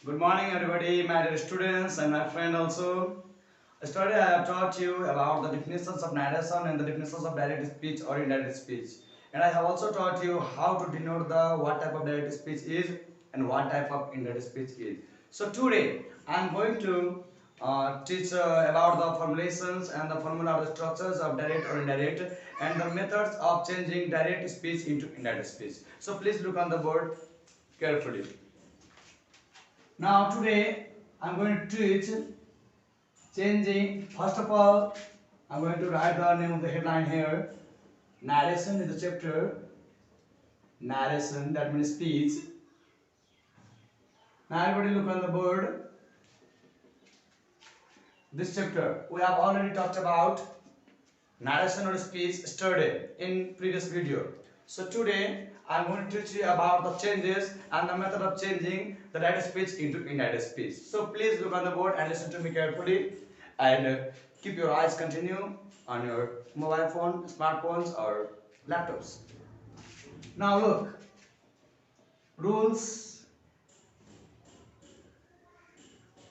Good morning, everybody, my dear students and my friend also. Yesterday, I have taught you about the definitions of narration and the definitions of direct speech or indirect speech. And I have also taught you how to denote the what type of direct speech is and what type of indirect speech is. So today, I am going to teach about the formulations and the formula of the structures of direct or indirect and the methods of changing direct speech into indirect speech. So please look on the board carefully. Now today I'm going to teach changing. First of all, I'm going to write the name of the headline here. Narration is the chapter. Narration, that means speech. Now everybody look on the board. This chapter we have already talked about narration or speech yesterday in previous video. So today I am going to teach you about the changes and the method of changing the direct speech into indirect speech. So please look on the board and listen to me carefully and keep your eyes continue on your mobile phone, smartphones or laptops. Now look, rules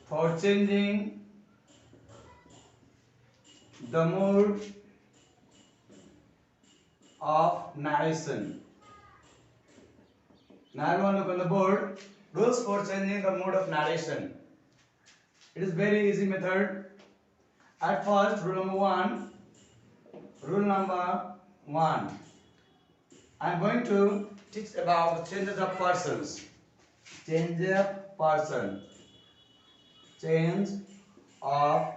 for changing the mode of narration. Now everyone look on the board. Rules for changing the mode of narration. It is very easy method. At first, rule number one. I am going to teach about the changes of persons. Change of person. Change of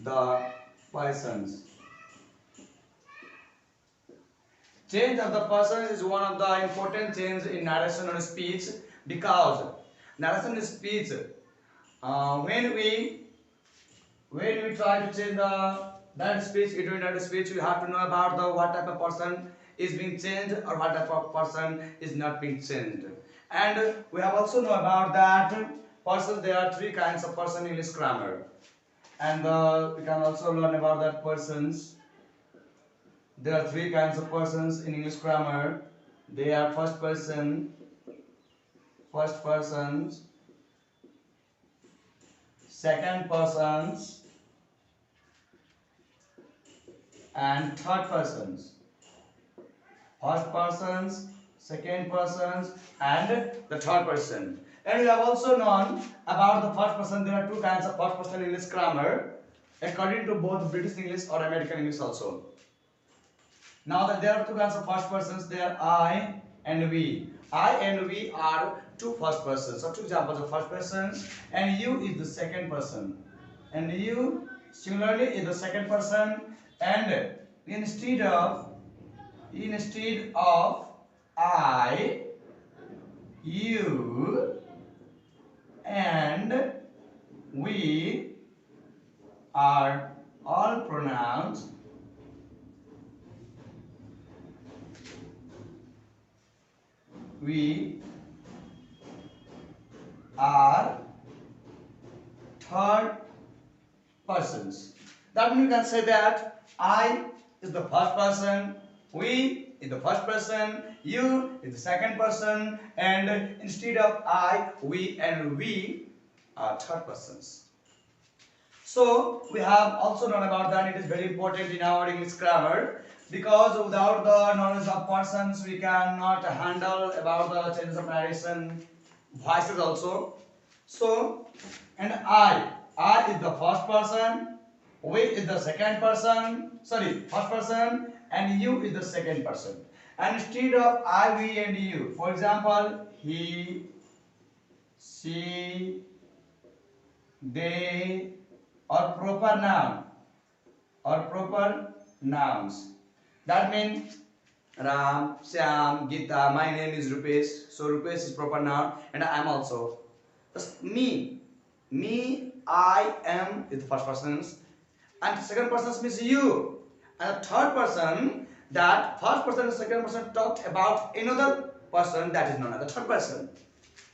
the persons. Change of the person is one of the important changes in narration or speech because narration is speech. When we try to change that speech into indirect speech, we have to know about the what type of person is being changed or what type of person is not being changed. And we have also know about that persons. There are three kinds of person in English grammar, and we can also learn about that persons. There are three kinds of persons in English grammar. They are first persons, second persons, and third persons. First persons, second persons, and the third person. And we have also known about the first person. There are two kinds of first person English grammar according to both British English or American English also. Now that there are two kinds of first persons, they are I and we. I and we are two first persons. So two examples of first persons, and you is the second person. And you similarly is the second person, and instead of I, you, and we are all pronouns we are third persons. That means you can say that I is the first person, we is the first person, you is the second person, and instead of I, we, and we are third persons. So we have also known about that. It is very important in our English grammar because without the knowledge of persons we cannot handle about the changes of narration, voices also. So, and I is the first person, we is the second person, first person, and you is the second person. And instead of I, we, and you, for example, he, she, they, or proper nouns. That means Ram, Syam, Gita. My name is Rupesh. So Rupesh is proper noun, and I am also. Just me, I am is the first person, and second person means you, and the third person. That first person and second person talked about another person that is known as the third person.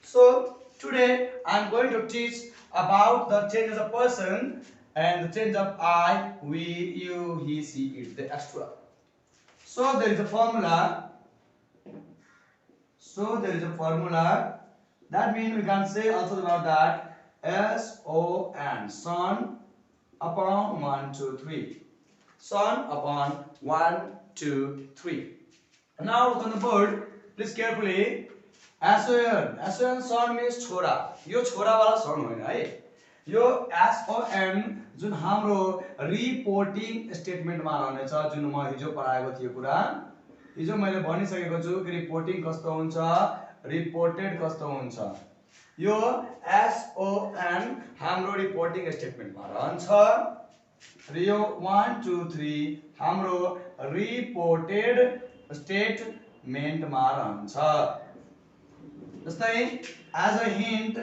So today I am going to teach about the changes of person and the change of I, we, you, he, she, it, the extra. So there is a formula. That means we can say also about that son, son upon 1, 2, 3. Son upon 1, 2, 3. Now look on the board, please carefully. SON, son means छोरा. यो छोरा वाला son होइन है. यो SON जुन हाम्रो reporting स्टेटमेन्टमा रहनेछ, जुन म हिजो पढाएको थिएँ कुरा. हिजो मैले भनिसकेको छु कि रिपोर्टिङ कस्तो हुन्छ, रिपोर्टेड कस्तो हुन्छ. यो SON हाम्रो रिपोर्टिङ स्टेटमेन्टमा रहन्छ. र यो 1, 2, 3 हाम्रो रिपोर्टेड स्टेटमेन्टमा रहन्छ. जस्तै as a hint,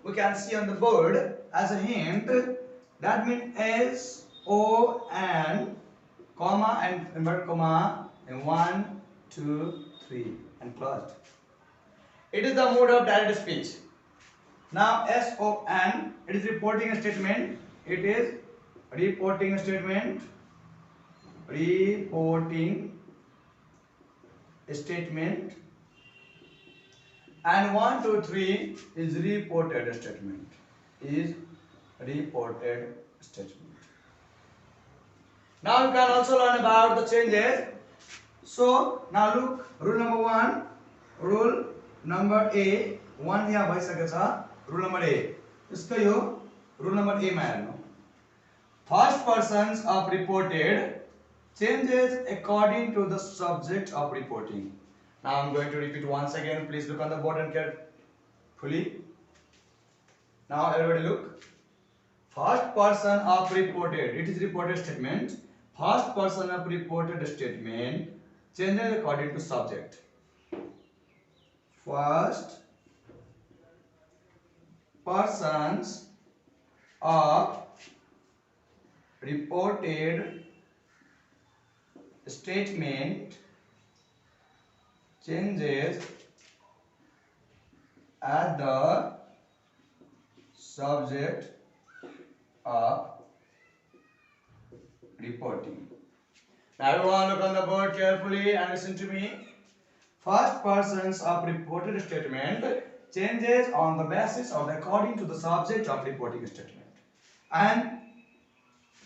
we can see on the board as a hint. That means SON comma and inverted comma and 1, 2, 3 and closed. It is the mode of direct speech. Now SON, it is reporting statement. It is reporting statement. And 1, 2, 3 is reported statement. Now you can also learn about the changes. So now look, rule number 1, rule number A. 1 यहाँ भइसकेको छ. Rule number A. यसको यो rule number A मा हेर्नु. First persons of reported changes according to the subject of reporting. Now I'm going to repeat once again. Please look on the board and carefully. Now everybody look. First person of reported. It is reported statement. First person of reported statement changes according to subject. First persons of reported statement changes as the subject of reporting. Now everyone look on the board carefully and listen to me. First persons of reported statement changes on the basis of according to the subject of reporting statement. And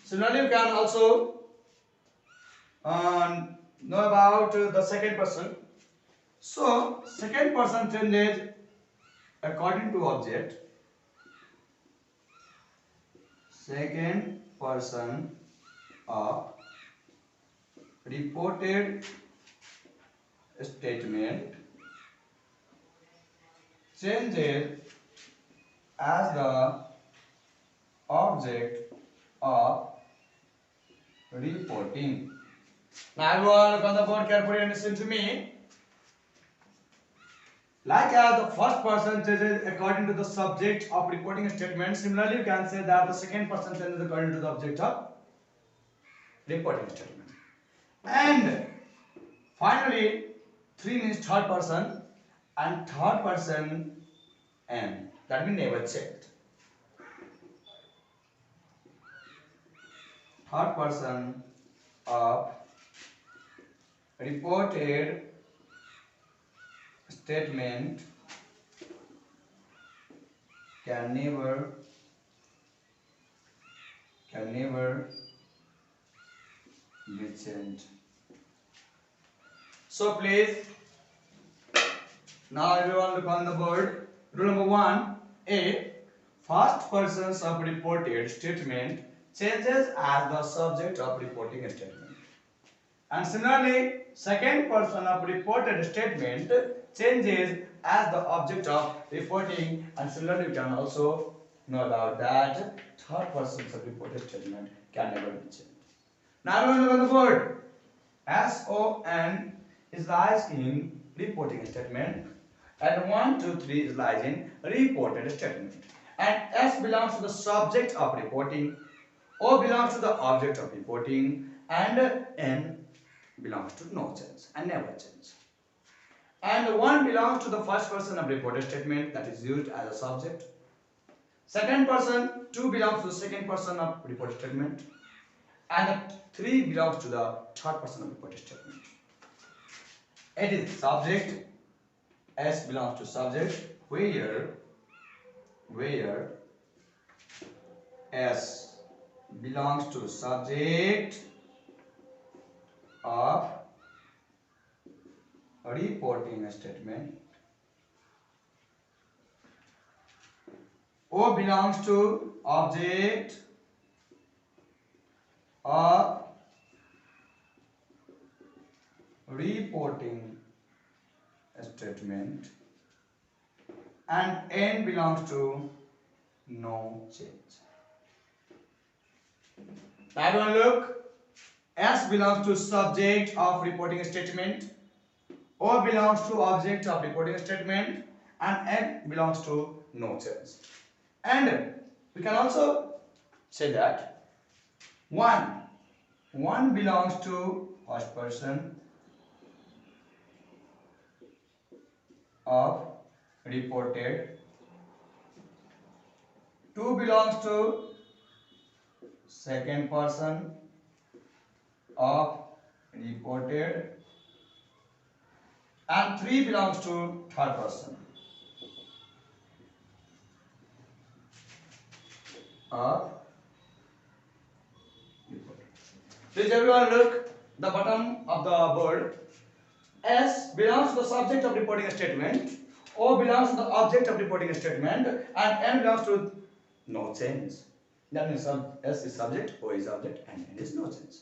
similarly you can also know about the second person. So second person changes according to object. Second person of reported statement changes as the object of reporting. Now everyone look on the board carefully and listen to me. Like as the first person changes according to the subject of reporting statement, similarly you can say that the second person changes according to the object of reporting statement. And finally, 3 means third person, and third person N. That means never checked. Third person of reported statement can never be changed. So please, now everyone look on the board. Rule number 1, A. First persons of reported statement changes as the subject of reporting statement. And similarly, second person of reported statement changes as the object of reporting. And similarly, you can also know about that third persons of reported statement can never be changed. Now everyone look on the board. SON is lies in reporting statement, and 1, 2, 3 is lies in reported statement. And S belongs to the subject of reporting, O belongs to the object of reporting, and N belongs to no change and never change. And 1 belongs to the first person of reported statement, that is used as a subject. Second person, 2 belongs to the second person of reported statement, and 3 belongs to the third person of reported statement. It is subject. S belongs to subject where S belongs to subject of reporting statement. O belongs to object of reporting statement, and N belongs to no change. Now everyone look. S belongs to subject of reporting statement, O belongs to object of reporting statement, and N belongs to no change. And we can also say that one belongs to first person of reported, two belongs to second person of reported, and three belongs to third person of reported. Please everyone look the bottom of the board. S belongs to the subject of reporting statement, O belongs to the object of reporting statement, and N belongs to no change. That means S is subject, O is object, and N is no change.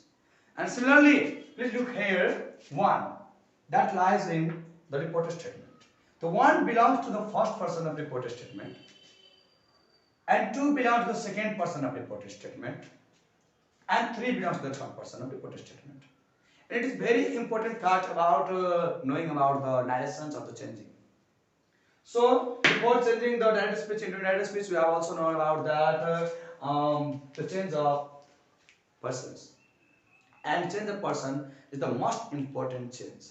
And similarly, please look here, 1 that lies in the reported statement. The 1 belongs to the first person of reported statement, and 2 belongs to the second person of reported statement, and 3 belongs to the third person of reported statement. And it is very important fact about knowing about the narrations of the changing. So before changing the direct speech into indirect speech, we have also known about that the change of persons. And change of person is the most important change.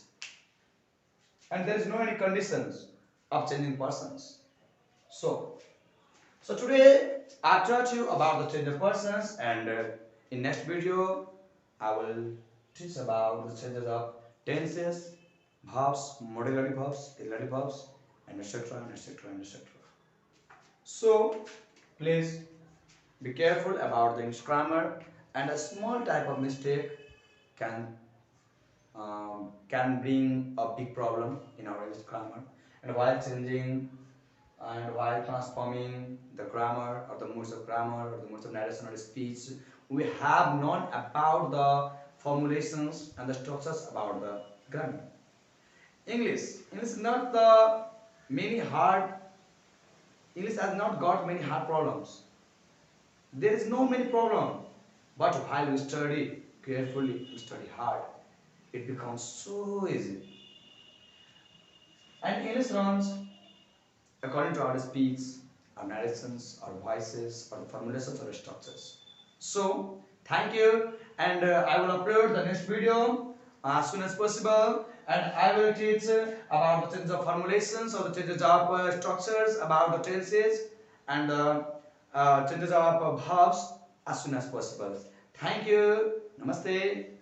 And there is no any conditions of changing persons. So today I taught you about the change of persons, and in next video I will teach about the changes of tenses, verbs, modal verbs, irregular verbs, and etc. and etc. and etc. So please be careful about the English grammar, and a small type of mistake can bring a big problem in our English grammar. And while changing and while transforming the grammar or the modes of grammar or the modes of narration or speech, we have known about the formulations and the structures about the grammar. English is not the many hard. English has not got many hard problems. There is no many problem, but while we study carefully, we study hard, it becomes so easy. And English runs according to our speech, our narrations, our voices, our formulations, or structures. So thank you, and I will upload the next video as soon as possible, and I will teach about the changes of formulations or the changes of structures, about the tenses, and the changes of verbs as soon as possible. Thank you. Namaste.